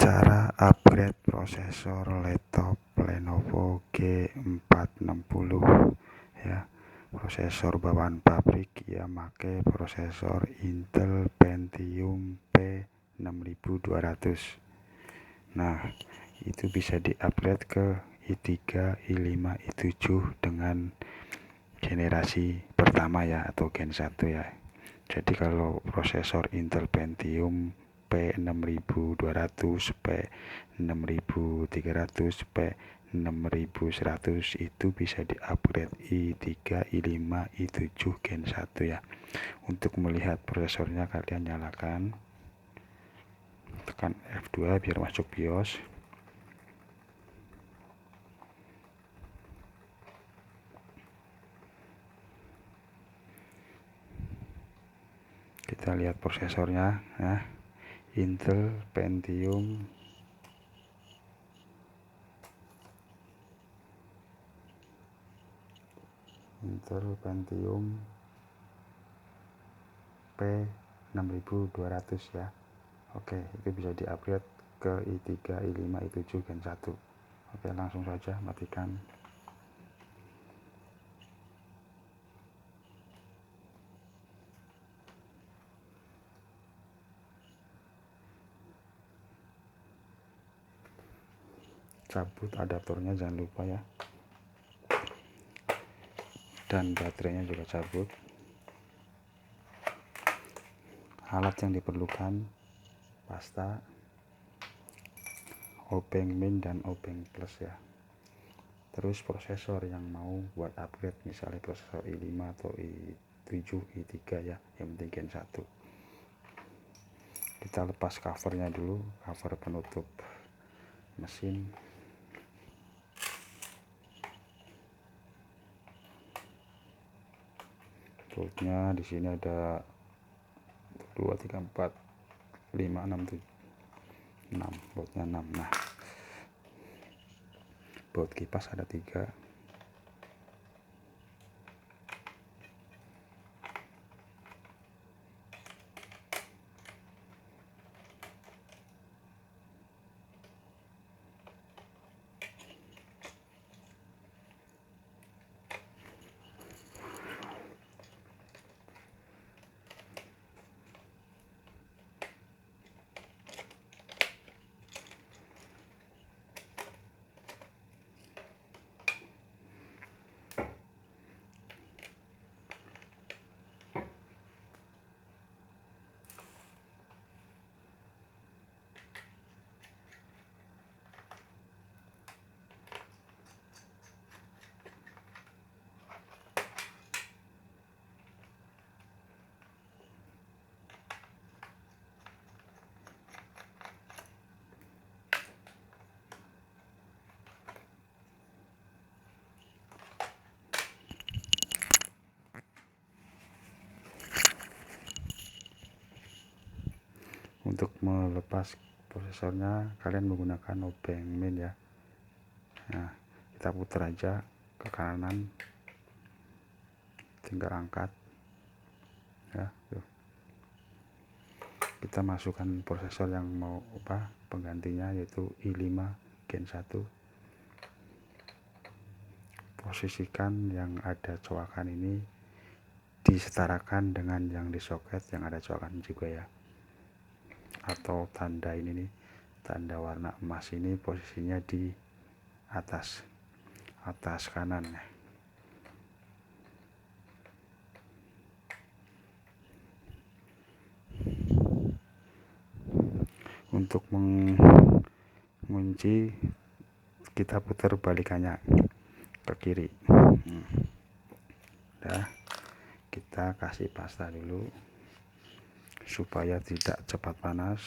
Cara upgrade prosesor laptop Lenovo G460 ya. Prosesor bawaan pabrik ya, make prosesor Intel Pentium P6200. Nah, itu bisa di-upgrade ke i3, i5, i7 dengan generasi pertama ya, atau Gen 1 ya. Jadi kalau prosesor Intel Pentium P6200, P6300, P6100 itu bisa di-upgrade i3, i5, i7 Gen 1 ya. Untuk melihat prosesornya, kalian nyalakan, tekan F2 biar masuk BIOS. Kita lihat prosesornya ya. Intel Pentium P6200 ya. Oke, itu bisa di-upgrade ke i3, i5, i7 Gen 1. Oke, langsung saja matikan. Cabut adaptornya jangan lupa ya. Dan baterainya juga cabut. Alat yang diperlukan: pasta, obeng min dan obeng plus ya. Terus prosesor yang mau buat upgrade, misalnya prosesor i5 atau i7, i3 ya, yang penting Gen 1. Kita lepas covernya dulu, cover penutup mesin. Boutnya di sini ada 2, 3, 4, 5, 6, 7, 6, boutnya 6. Nah, bout kipas ada 3. Untuk melepas prosesornya, kalian menggunakan obeng min ya. Nah, kita putar aja ke kanan, tinggal angkat ya. Tuh. Kita masukkan prosesor yang mau penggantinya, yaitu i5 Gen 1. Posisikan yang ada coakan ini disetarakan dengan yang di soket yang ada coakan juga ya, atau tanda ini nih, tanda warna emas ini posisinya di atas kanan. Untuk mengunci, kita putar balikannya ke kiri. Udah, kita kasih pasta dulu supaya tidak cepat panas.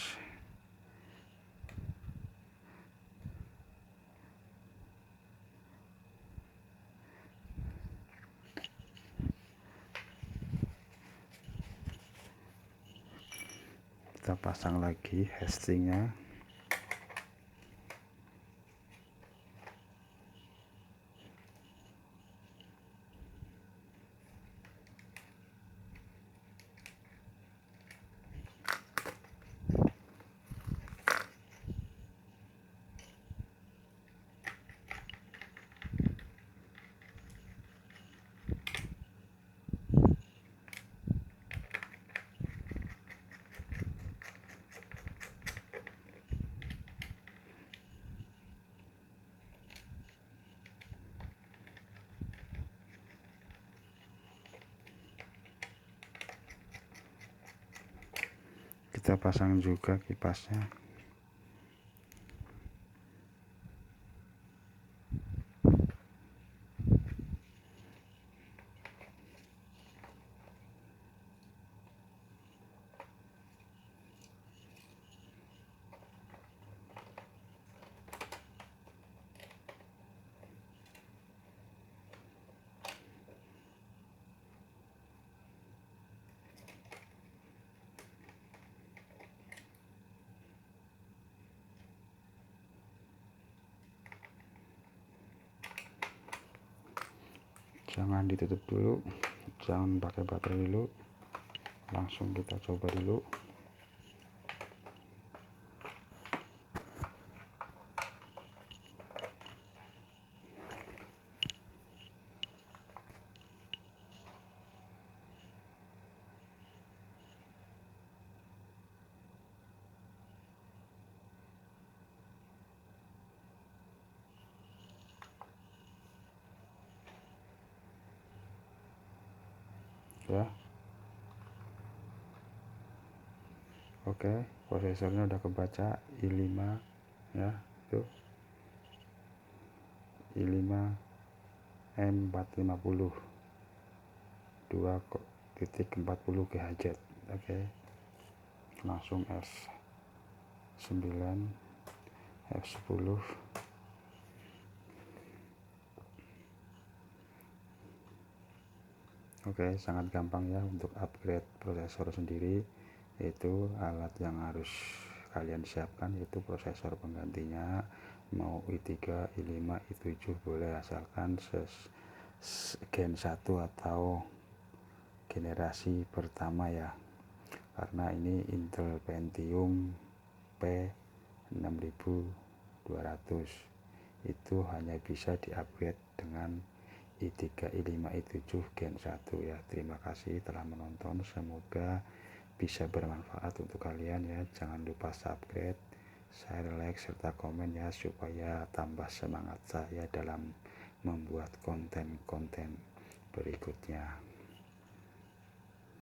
Kita pasang lagi casingnya. kita pasang juga kipasnya. Jangan ditutup dulu, jangan pakai baterai dulu, langsung kita coba dulu. Ya, oke, prosesornya udah kebaca i5 ya, itu i5 M450 2.40 GHz. Oke, langsung F9 F10. Oke, sangat gampang ya untuk upgrade prosesor sendiri. Itu alat yang harus kalian siapkan, yaitu prosesor penggantinya, mau i3, i5, i7 boleh, asalkan gen 1 atau generasi pertama ya, karena ini Intel Pentium P6200 itu hanya bisa diupgrade dengan i3, i5, i7 gen 1 ya. Terima kasih telah menonton, semoga bisa bermanfaat untuk kalian ya. Jangan lupa subscribe, share, like, serta komen ya, supaya tambah semangat saya dalam membuat konten-konten berikutnya.